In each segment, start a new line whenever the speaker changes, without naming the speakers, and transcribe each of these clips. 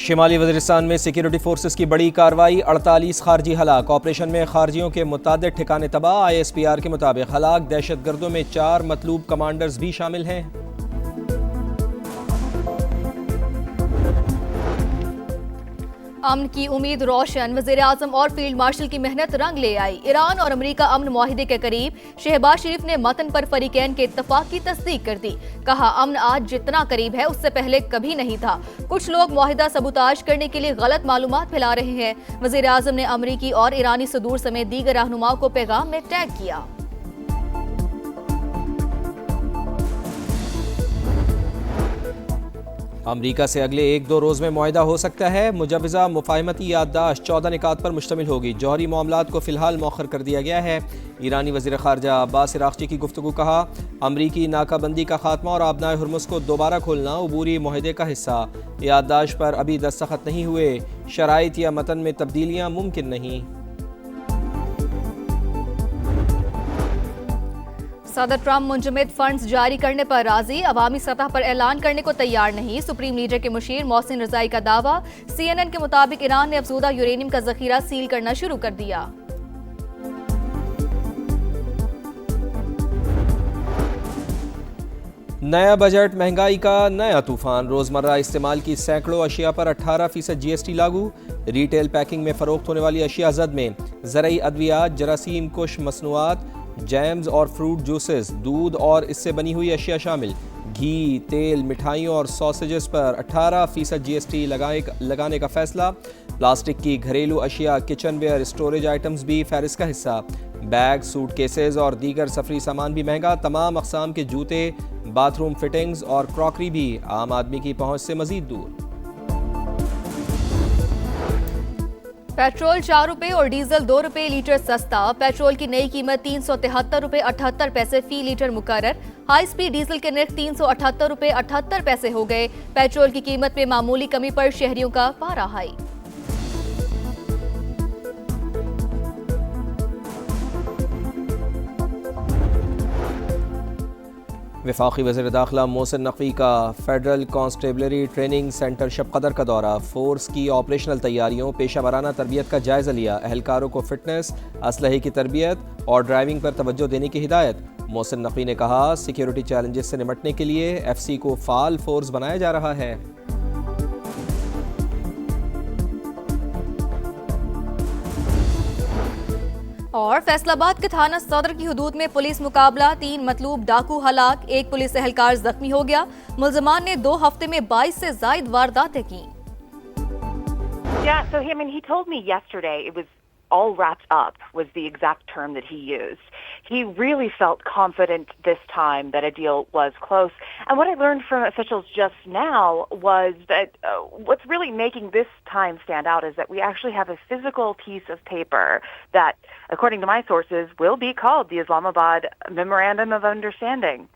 शिमाली वज़ीरिस्तान में security forces की बड़ी कार्रवाई, 48 खारजी हलाक। ऑपरेशन में खारजियों के मुतादिद ठिकाने तबाह। ISPR के मुताबिक हलाक दहशतगर्दों में 4 मतलूब कमांडर्स भी शामिल हैं।
अमन की उम्मीद रोशन, वज़ीर आज़म और फील्ड मार्शल की मेहनत रंग ले आई। ईरान और अमेरिका अमन मुआहिदे के करीब। शहबाज शरीफ ने मतन पर फरीकैन के इत्तफाक की तस्दीक कर दी। कहा, अमन आज जितना करीब है उससे पहले कभी नहीं था। कुछ लोग मुआहिदा सबूताज करने के लिए गलत मालूमात फैला रहे हैं। वज़ीर आज़म ने अमरीकी और ईरानी सदूर समेत दीगर रहनुमाओं को पैगाम में टैग किया।
अमरीका से अगले 1-2 रोज़ में मुआहिदा हो सकता है। मुजवज़ा मुफाहमती याददाश्त 14 निकात पर मुश्तमिल होगी। जौहरी मामलात को फ़िलहाल मौखर कर दिया गया है। ईरानी वज़ीर ख़ारजा अब्बास इराक़ची की गुफ्तगू। कहा, अमरीकी नाकाबंदी का खात्मा और आबनाए हुर्मुज़ को दोबारा खोलना अबूरी मुआहिदे का हिस्सा। याददाश्त पर अभी दस्तखत नहीं हुए। शराइत या मतन में तब्दीलियाँ मुमकिन नहीं।
सदर ट्रंप मुंजमद फंड्स जारी करने पर राजी, अवामी सतह पर ऐलान करने को तैयार नहीं। सुप्रीम लीडर के मुशीर मोहसिन रजाई का दावा। CNN के मुताबिक ईरान ने अफजूदा यूरेनियम का जखीरा सील करना शुरू कर दिया।
नया बजट, महंगाई का नया तूफान। रोजमर्रा इस्तेमाल की सैकड़ों अशिया पर 18% GST लागू। रिटेल पैकिंग में फरोख्त होने वाली अशिया जद में ज़रई अद्वियात, जरासीम कुश मसनूआत, जैम्स और फ्रूट जूसेस, दूध और इससे बनी हुई अशिया शामिल। घी, तेल, मिठाइयों और सॉसेजेस पर 18% GST लगाने का फैसला। प्लास्टिक की घरेलू अशिया, किचन वेयर, स्टोरेज आइटम्स भी फहरिस्त का हिस्सा। बैग, सूटकेसेस और दीगर सफरी सामान भी महंगा। तमाम अक़साम के जूते, बाथरूम फिटिंग्स और क्रॉकरी भी आम आदमी की पहुंच से मजीद दूर।
पेट्रोल 4 रुपए और डीजल 2 रुपए लीटर सस्ता। पेट्रोल की नई कीमत 373 रुपए 78 पैसे फी लीटर मुकर्रर। हाई स्पीड डीजल के नर्ख 378 रुपए 78 पैसे हो गए। पेट्रोल की कीमत में मामूली कमी पर शहरियों का पारा हाई।
वफाकी वज़ीर दाखिला मोहसिन नकवी का फेडरल कांस्टेबलरी ट्रेनिंग सेंटर शबकदर का दौरा। फोर्स की ऑपरेशनल तैयारियों, पेशा वराना तरबियत का जायज़ा लिया। अहलकारों को फिटनेस, असलहे की तरबियत और ड्राइविंग पर तवज्जो देने की हिदायत। मोहसिन नकवी ने कहा, सिक्योरिटी चैलेंजेस से निपटने के लिए FC को फ़ाल फोर्स बनाया जा रहा है।
और फैसलाबाद के थाना सदर की हदूद में पुलिस मुकाबला, 3 मतलूब डाकू हलाक, 1 पुलिस एहलकार जख्मी हो गया। मुल्जमान ने 2 हफ्ते में 22 से जायद वारदातें की।
Yeah, so he told me yesterday it was all wrapped up was the exact term that he used. He really felt confident this time that a deal was close. And what I learned from officials just now was that what's really making this time stand out is that we actually have a physical piece of paper that, according to my sources, will be called the Islamabad Memorandum of Understanding.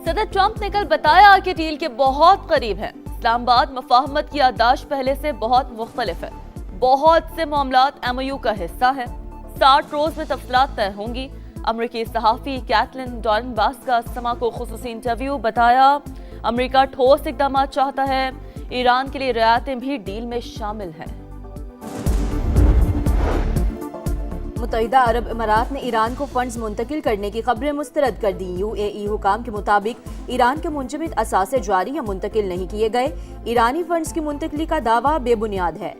सदर Trump ने कल बताया कि deal के बहुत करीब है। इस्लामाबाद मफाहमत की याददाश्त पहले से बहुत मुख्तलिफ है। बहुत से मामलात MOU का हिस्सा है। 60 रोज में तफसीलात तय होंगी। अमरीकी सहाफ़ी कैथलीन डॉर्नबास का समा को खुसूसी इंटरव्यू। बताया, अमरीका ठोस इक़दाम चाहता है। ईरान के लिए रियायतें भी डील में शामिल हैं।
मुत्तहिदा अरब इमारात ने ईरान को फंड्स मुंतकिल करने की खबरें मुस्तरद कर दी। UAE हुकाम के मुताबिक ईरान के मुंजमद असासे जारी या मुंतकिल नहीं किए गए। ईरानी फंड्स की मुंतकली का दावा बेबुनियाद है।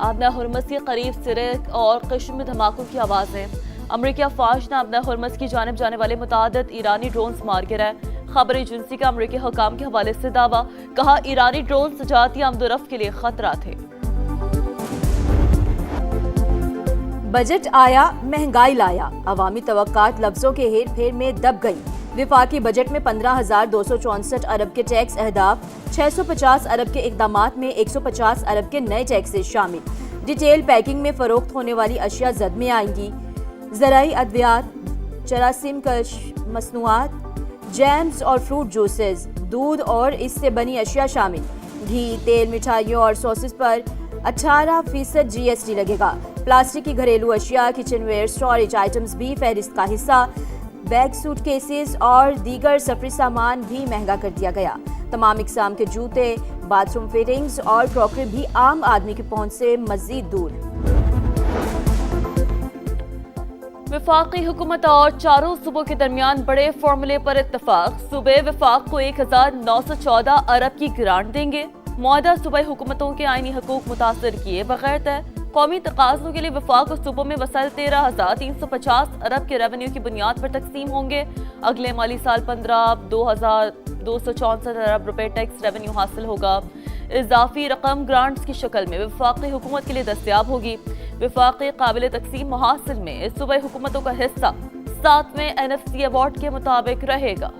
आबना हुर्मुज़ के करीब सिरक और कश्म में धमाकों की आवाज़ें। अमरीकी अफवाज ने आबना हुर्मुज़ की जानिब जाने वाले मुतादिद ईरानी ड्रोन्स मार गिराए। खबर एजेंसी का अमरीकी हुकाम के हवाले से दावा। कहा, ईरानी ड्रोन सजाती आमदोरफ्त के लिए खतरा थे।
बजट आया, महंगाई लाया। अवामी तवक्कात लफ्जों के हेर फेर में दब गई। विफाकी बजट में 15,264 अरब के टैक्स अहदाफ, 650 अरब के इकदामात में 150 अरब के नए टैक्सेस शामिल। डिटेल पैकिंग में फरोख्त होने वाली अशिया जद में आएंगी। ज़राई अद्वियात, जरासीम कश मसनूआत, जैम्स और फ्रूट जूसेस, दूध और इससे बनी अशिया शामिल। घी, तेल, मिठाइयों और सॉसेस पर 18% GST लगेगा। प्लास्टिक की घरेलू अशिया, किचन वेयर, स्टोरेज आइटम्स भी फहरिस्त का हिस्सा। बैग, सूटकेसेस और दीगर सफरी सामान भी महंगा कर दिया गया। तमाम इकसाम के जूते, बाथरूम फिटिंग्स और क्रॉकरी भी आम आदमी की पहुंच से मजीद दूर।
वफाकी हुकूमत और चारों सूबों के दरमियान बड़े फॉर्मूले पर इत्तफाक। सूबे वफाक को 1914 अरब की ग्रांट देंगे। मुआहदा सूबाई हुकूमतों के आईनी हकूक मुतासर किए बगैर तय। कौमी तकाज़ों के लिए वफाक और सूबों में वसाइल 13,350 अरब के रेवेन्यू की बुनियाद पर तकसीम होंगे। अगले माली साल 15,264 अरब रुपए टैक्स रेवेन्यू हासिल होगा। इजाफी रकम ग्रांट्स की शक्ल में वफाकी हुकूमत के लिए दस्तयाब होगी। वफाकी काबिल तकसीम महासिल में सूबाई हुकूमतों का हिस्सा 7वें NFC अवार्ड के मुताबिक रहेगा।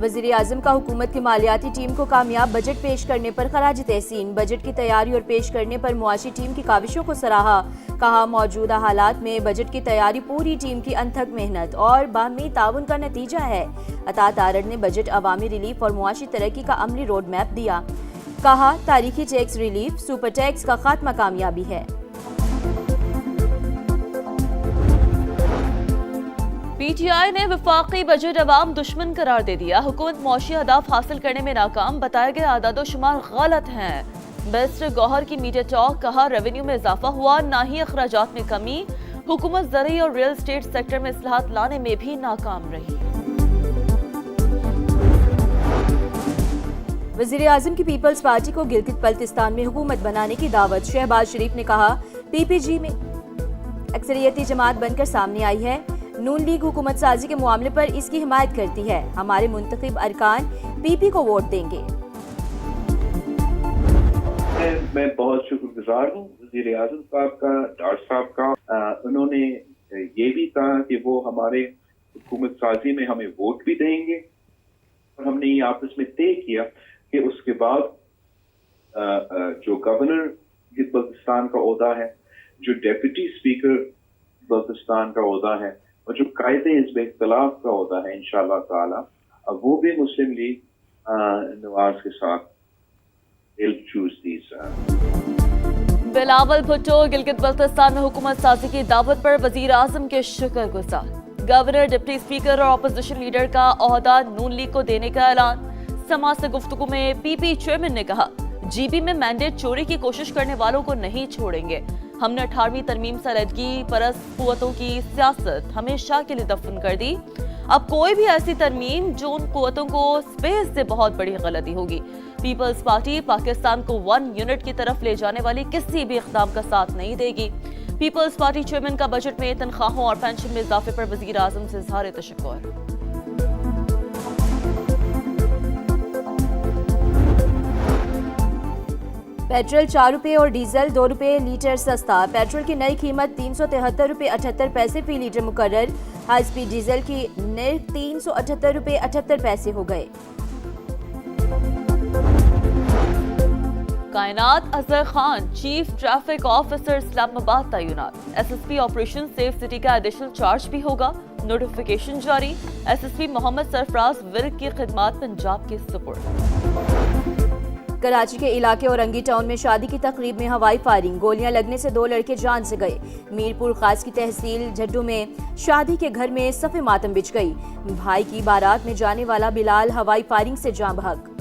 वज़ीर आज़म का हुकूमत की मालियाती टीम को कामयाब बजट पेश करने पर खराज तहसीन। बजट की तैयारी और पेश करने पर मुआशी टीम की काविशों को सराहा। कहा, मौजूदा हालात में बजट की तैयारी पूरी टीम की अनथक मेहनत और बाहमी ताउन का नतीजा है। अता तारड़ ने बजट अवामी रिलीफ और मुआशी तरक्की का अमली रोड मैप दिया। कहा, तारीखी टैक्स रिलीफ, सुपर टैक्स का खात्मा कामयाबी है।
PTI ने वफाकी बजट अवाम दुश्मन करार दे दिया। हुकूमत मौशी अहदाफ हासिल करने में नाकाम। बताए गए आदादोशुमार गलत हैं। बेस्ट गौहर की मीडिया टॉक। कहा, रेवेन्यू में इजाफा हुआ, ना ही अखराजात में कमी। हुकूमत ज़रूरी और रियल स्टेट सेक्टर में इस्लाहात लाने में भी नाकाम रही।
वज़ीर आज़म की पीपल्स पार्टी को गिलगित बल्तिस्तान में हुकूमत बनाने की दावत। शहबाज शरीफ ने कहा, PPG में अक्सरियती जमात बनकर सामने आई है। नून लीग हुकूमत साजी के मामले पर इसकी हिमायत करती है। हमारे मुंतखब अरकान PP को वोट देंगे।
मैं बहुत शुक्रगुजार हूँ वज़ीर आज़म साहब का, डॉक्टर साहब का। उन्होंने ये भी कहा कि वो हमारे हुकूमत साजी में हमें वोट भी देंगे और हमने ये आपस में तय किया कि उसके बाद जो गवर्नर बल्तिस्तान का ओहदा है, जो डेप्यूटी स्पीकर बल्तिस्तान का ओहदा है और जो कायदे हिज़्ब इख्तिलाफ का ओहदा है, इंशाअल्लाह ताला वो भी मुस्लिम लीग नवाज के साथ
बिलावल भुट्टो गिलगित बल्तिस्तान में हुकूमत साजी की दावत पर वज़ीर आज़म के शुक्रगुजार। गवर्नर, डिप्टी स्पीकर और अपोजिशन लीडर का ओहदा नून लीग को देने का ऐलान। समाज से गुफ्तगू में PP चेयरमैन ने कहा, GB में मैंडेट चोरी की कोशिश करने वालों को नहीं छोड़ेंगे। हमने 18वीं तरमीम से अलहदगी परस्त कुव्वतों की सियासत हमेशा के लिए दफन कर दी। अब कोई भी ऐसी तरमीम जो उन कुव्वतों को स्पेस से बहुत बड़ी गलती होगी। पीपल्स पार्टी पाकिस्तान को 1 यूनिट की तरफ ले जाने वाली किसी भी इक़दाम का साथ नहीं देगी। पीपल्स पार्टी चेयरमैन का बजट में तनख्वाहों और पेंशन में इजाफे पर वज़ीर आज़म से इज़हार तशक्कुर।
पेट्रोल 4 रुपये और डीजल 2 रुपये लीटर सस्ता। पेट्रोल की नई कीमत 373 रुपये 78 पैसे फी लीटर मुकर्रर। हाई स्पीड डीजल की निर्ख 378 रुपये 78 पैसे हो गए।
कायनात Azhar Khan chief traffic officer Islamabad तैनात। SSP ऑपरेशन सेफ सिटी का एडिशनल चार्ज भी होगा। नोटिफिकेशन जारी। SSP मोहम्मद सरफराज विर्क की खिदमात पंजाब के सुपुर्द।
कराची के इलाके औरंगी टाउन में शादी की तकरीब में हवाई फायरिंग। गोलियां लगने से 2 लड़के जान से गए। मीरपुर खास की तहसील झड्डू में शादी के घर में सफ़े मातम बिछ गई। भाई की बारात में जाने वाला बिलाल हवाई फायरिंग से जाँ बहक।